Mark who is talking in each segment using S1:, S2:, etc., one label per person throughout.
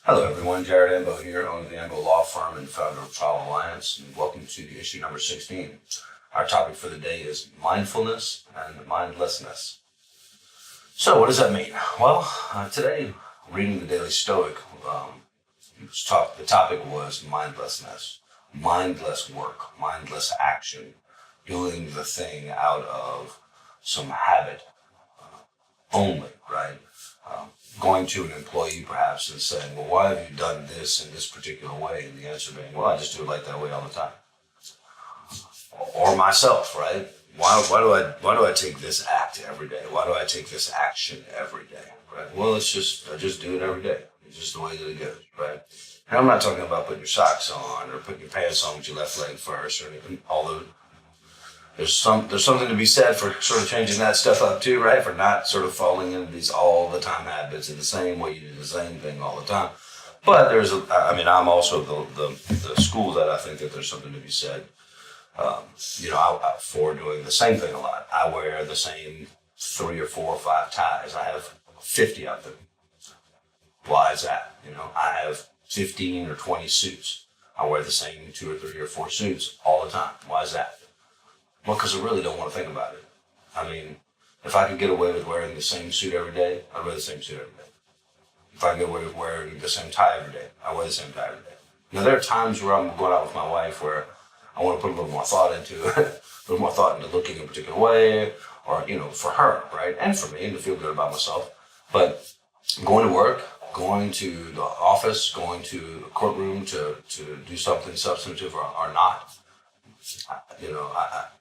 S1: Hello everyone, Jared Ambeau here, owner of the Ambeau Law Firm and founder of Trial Alliance, and welcome to the issue number 16. Our topic for the day is mindfulness and mindlessness. So what does that mean? Well, today, reading the Daily Stoic, the topic was mindlessness, mindless work, mindless action, doing the thing out of some habit only, right? Going to an employee perhaps and saying, well, why have you done this in this particular way? And the answer being, well, I just do it like that way all the time. Or myself, right? Why do I take this act every day? Why do I take this action every day? Right? Well, I just do it every day. It's just the way that it goes, right? And I'm not talking about putting your socks on or putting your pants on with your left leg first or anything, although there's something to be said for sort of changing that stuff up too, right? For not sort of falling into these all the time habits in the same way you do the same thing all the time. But I'm also the school that I think that there's something to be said, for doing the same thing a lot. I wear the same 3 or 4 or 5 ties. I have 50 of them. Why is that? I have 15 or 20 suits. I wear the same 2 or 3 or 4 suits all the time. Why is that? Well, because I really don't want to think about it. I mean, if I could get away with wearing the same suit every day, I'd wear the same suit every day. If I could get away with wearing the same tie every day, I wear the same tie every day. Now, there are times where I'm going out with my wife where I want to put a little more thought into it, a little more thought into looking a particular way, or, for her, right? And for me, and to feel good about myself. But going to work, going to the office, going to the courtroom to do something substantive or not,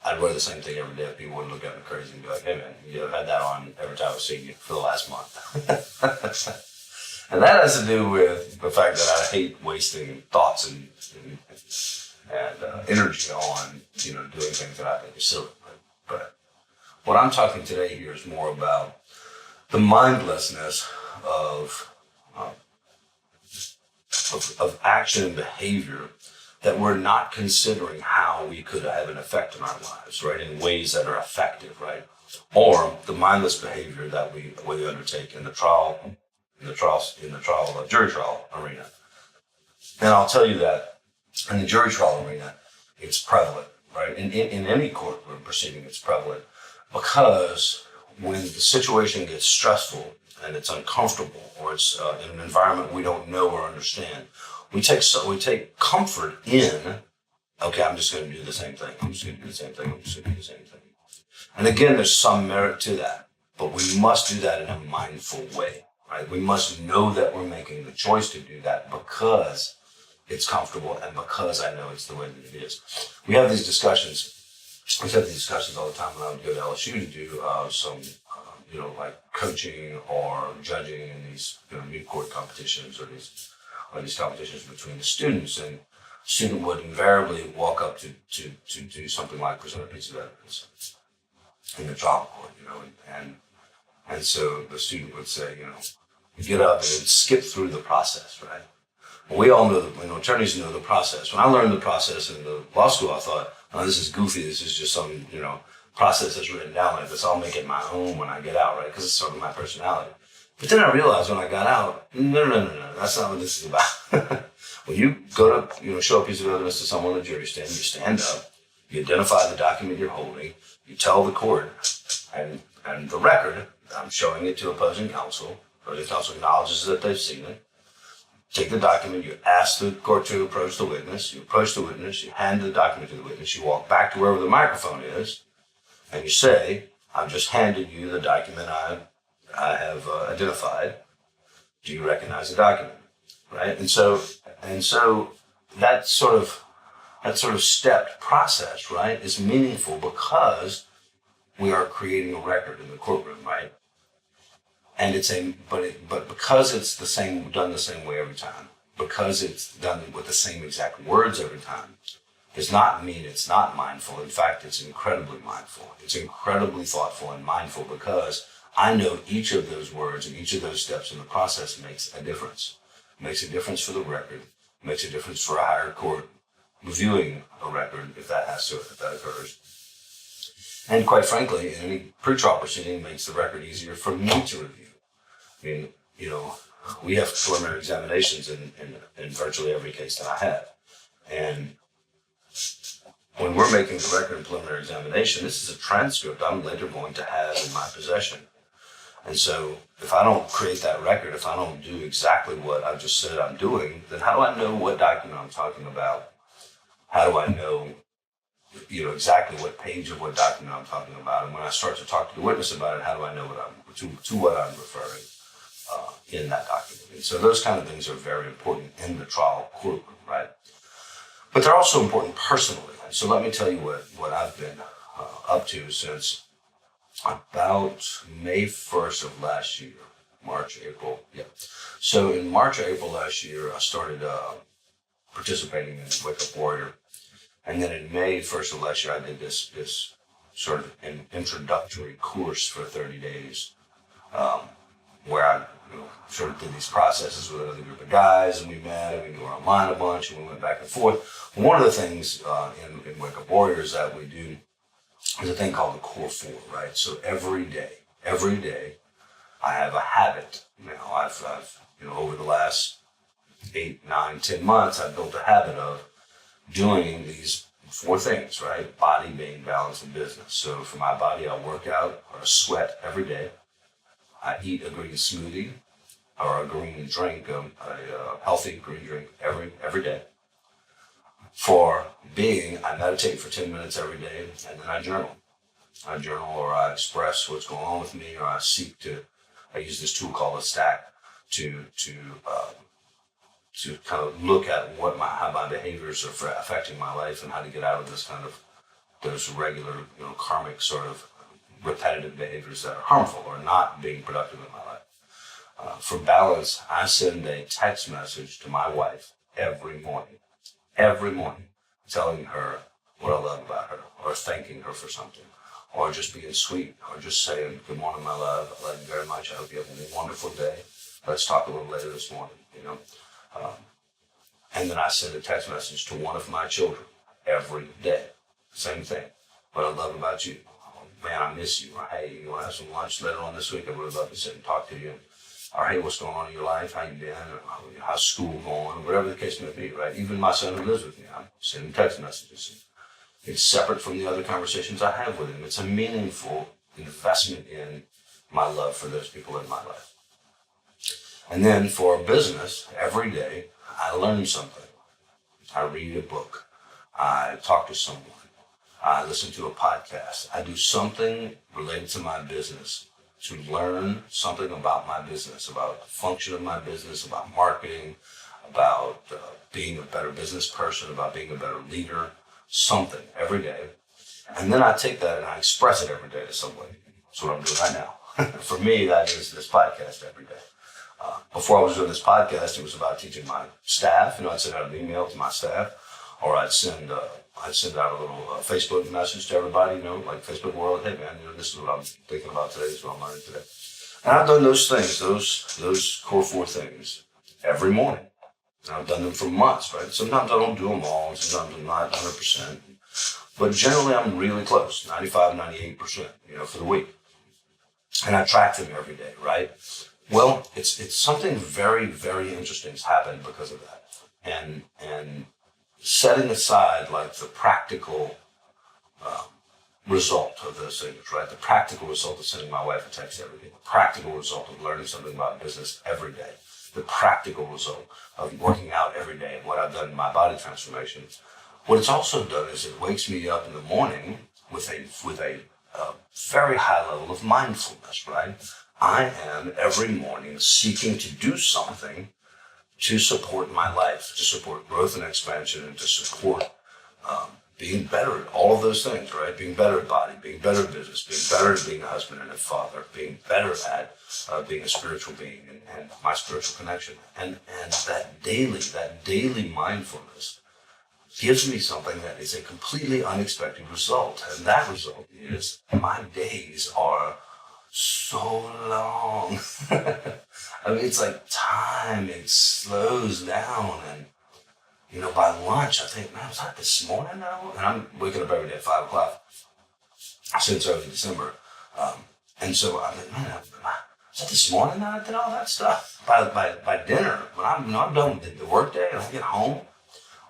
S1: I'd wear the same thing every day if people wouldn't look at me crazy and be like, hey man, I've had that on every time I've seen you for the last month. And that has to do with the fact that I hate wasting thoughts and energy on, doing things that I think are silly. But what I'm talking today here is more about the mindlessness of action and behavior that we're not considering how we could have an effect in our lives, right? In ways that are effective, right? Or the mindless behavior that we undertake in the jury trial arena. And I'll tell you that in the jury trial arena, it's prevalent, right? In any courtroom proceeding, it's prevalent because when the situation gets stressful and it's uncomfortable, or it's in an environment we don't know or understand, we take comfort in, okay, I'm just going to do the same thing. I'm just going to do the same thing. I'm just going to do the same thing. And again, there's some merit to that, but we must do that in a mindful way, right? We must know that we're making the choice to do that because it's comfortable and because I know it's the way that it is. We have these discussions. We have these discussions all the time when I would go to LSU to do some, like coaching or judging in these mid-court competitions or these competitions between the students, and the student would invariably walk up to do something like present a piece of evidence in the trial court, and so the student would say, get up and skip through the process, right? Well, we all know that, attorneys know the process. When I learned the process in the law school, I thought, oh, this is goofy. This is just some, process that's written down like this. I'll make it my own when I get out, right? Because it's sort of my personality. But then I realized when I got out, no, that's not what this is about. When you go to, show a piece of evidence to someone on the jury stand, you stand up, you identify the document you're holding, you tell the court, and the record, I'm showing it to opposing counsel. Opposing counsel acknowledges that they've seen it. Take the document, you ask the court to approach the witness, you approach the witness, you hand the document to the witness, you walk back to wherever the microphone is, and you say, I've just handed you the document I have identified. Do you recognize the document? Right? And so that sort of stepped process, right, is meaningful because we are creating a record in the courtroom, right? And but because it's done the same way every time, because it's done with the same exact words every time, does not mean it's not mindful. In fact, it's incredibly mindful. It's incredibly thoughtful and mindful because I know each of those words and each of those steps in the process makes a difference. Makes a difference for the record, makes a difference for a higher court reviewing a record if that occurs. And quite frankly, in any pretrial proceeding, makes the record easier for me to review. I mean, we have preliminary examinations in virtually every case that I have. And when we're making the record in preliminary examination, this is a transcript I'm later going to have in my possession. And so if I don't create that record, if I don't do exactly what I've just said I'm doing, then how do I know what document I'm talking about? How do I know, exactly what page of what document I'm talking about? And when I start to talk to the witness about it, how do I know what I'm referring in that document? And so those kind of things are very important in the trial courtroom, right? But they're also important personally. And so let me tell you what I've been up to since about May 1st of last year, March, April. Yeah. So in March or April last year, I started participating in Wake Up Warrior. And then in May 1st of last year, I did this sort of an introductory course for 30 days where I sort of did these processes with another group of guys, and we met and we were online a bunch and we went back and forth. One of the things in Wake Up Warriors that we do is a thing called the Core Four, right? So every day, I have a habit. Now, I've over the last 8, 9, 10 months, I've built a habit of doing these 4 things, right? Body, being, balance, and business. So for my body, I work out or I sweat every day. I eat a green smoothie or a green drink, a healthy green drink every day. For being, I meditate for 10 minutes every day, and then I journal. I journal, or I express what's going on with me, or I use this tool called a stack to kind of look at how my behaviors are affecting my life and how to get out of those regular, karmic sort of repetitive behaviors that are harmful or not being productive in my life. For balance, I send a text message to my wife every morning, telling her what I love about her, or thanking her for something, or just being sweet, or just saying, "Good morning, my love. I love you very much. I hope you have a wonderful day. Let's talk a little later this morning," And then I send a text message to one of my children every day. Same thing. What I love about you. Oh, man, I miss you. Or, hey, you want to have some lunch later on this week? I really love to sit and talk to you. Or, hey, what's going on in your life? How you been? Or, how's school going? Whatever the case may be, right? Even my son who lives with me, I'm sending text messages. It's separate from the other conversations I have with him. It's a meaningful investment in my love for those people in my life. And then for business, every day, I learn something. I read a book. I talk to someone. I listen to a podcast. I do something related to my business to learn something about my business, about the function of my business, about marketing, about being a better business person, about being a better leader, something every day. And then I take that and I express it every day to somebody. That's what I'm doing right now. For me, that is this podcast every day. Before I was doing this podcast, it was about teaching my staff. I'd send out an email to my staff, or I'd send out a little Facebook message to everybody, like Facebook World. Hey man, this is what I'm thinking about today. This is what I'm learning today. And I've done those things, those core 4 things every morning. And I've done them for months, right? Sometimes I don't do them all, and sometimes I'm not 100%. But generally, I'm really close, 95, 98%, for the week. And I track them every day, right? Well, it's something very, very interesting has happened because of that. And setting aside like the practical result of those things, right? The practical result of sending my wife a text every day. The practical result of learning something about business every day. The practical result of working out every day and what I've done in my body transformation. What it's also done is it wakes me up in the morning with a very high level of mindfulness, right? I am every morning seeking to do something to support my life, to support growth and expansion, and to support being better at all of those things, right? Being better at body, being better at business, being better at being a husband and a father, being better at being a spiritual being and my spiritual connection. And that daily mindfulness gives me something that is a completely unexpected result. And that result is my days are so long. I mean, it's like time, it slows down. And, by lunch, I think, man, was that this morning now? And I'm waking up every day at 5 o'clock since early December. And so I think, man, was that this morning that I did all that stuff? By dinner, when I'm done with the work day and I get home,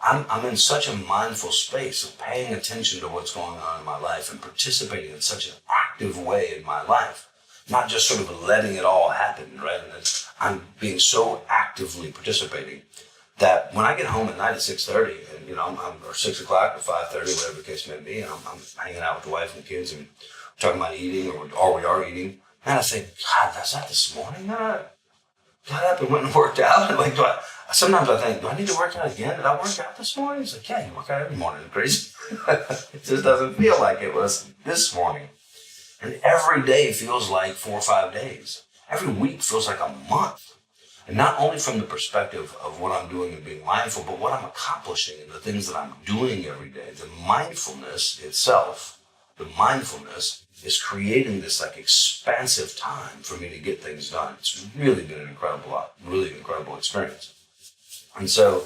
S1: I'm in such a mindful space of paying attention to what's going on in my life and participating in such an active way in my life, not just sort of letting it all happen, right? And I'm being so actively participating that when I get home at night at 6:30, and I'm or 6 o'clock or 5:30, whatever the case may be, and I'm hanging out with the wife and the kids and talking about eating, or we are eating, and I think, God, that's not this morning that I got up and went and worked out. And like, sometimes I think, do I need to work out again? Did I work out this morning? It's like, yeah, you work out every morning. It's crazy. It just doesn't feel like it was this morning. And every day feels like 4 or 5 days. Every week feels like a month. And not only from the perspective of what I'm doing and being mindful, but what I'm accomplishing and the things that I'm doing every day. The mindfulness itself, the mindfulness is creating this like expansive time for me to get things done. It's really been an really incredible experience. And so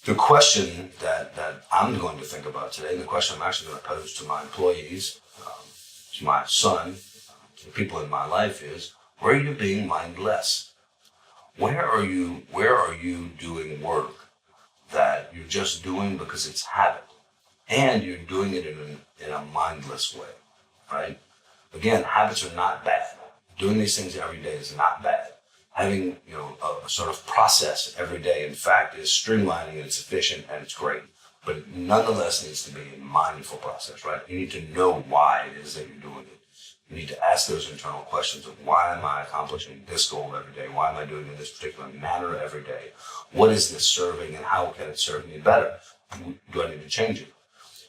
S1: the question that I'm going to think about today, and the question I'm actually going to pose to my employees, to my son, to the people in my life is, where are you being mindless? Where are you doing work that you're just doing because it's habit, and you're doing it in a mindless way, right? Again, habits are not bad. Doing these things every day is not bad. Having a sort of process every day, in fact, is streamlining and it's efficient and it's great. But it nonetheless needs to be a mindful process, right? You need to know why it is that you're doing it. You need to ask those internal questions of, why am I accomplishing this goal every day? Why am I doing it in this particular manner every day? What is this serving, and how can it serve me better? Do I need to change it?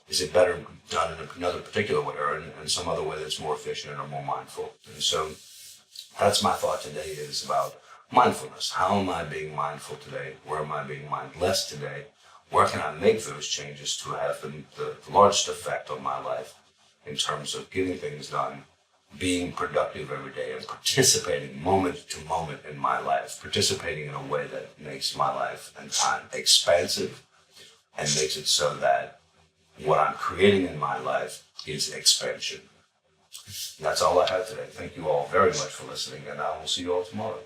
S1: Is it better done in another particular way, or in some other way that's more efficient or more mindful? And so that's my thought today, is about mindfulness. How am I being mindful today? Where am I being mindless today? Where can I make those changes to have the largest effect on my life in terms of getting things done, being productive every day, and participating moment to moment in my life, participating in a way that makes my life and time expansive and makes it so that what I'm creating in my life is expansion. And that's all I have today. Thank you all very much for listening, and I will see you all tomorrow.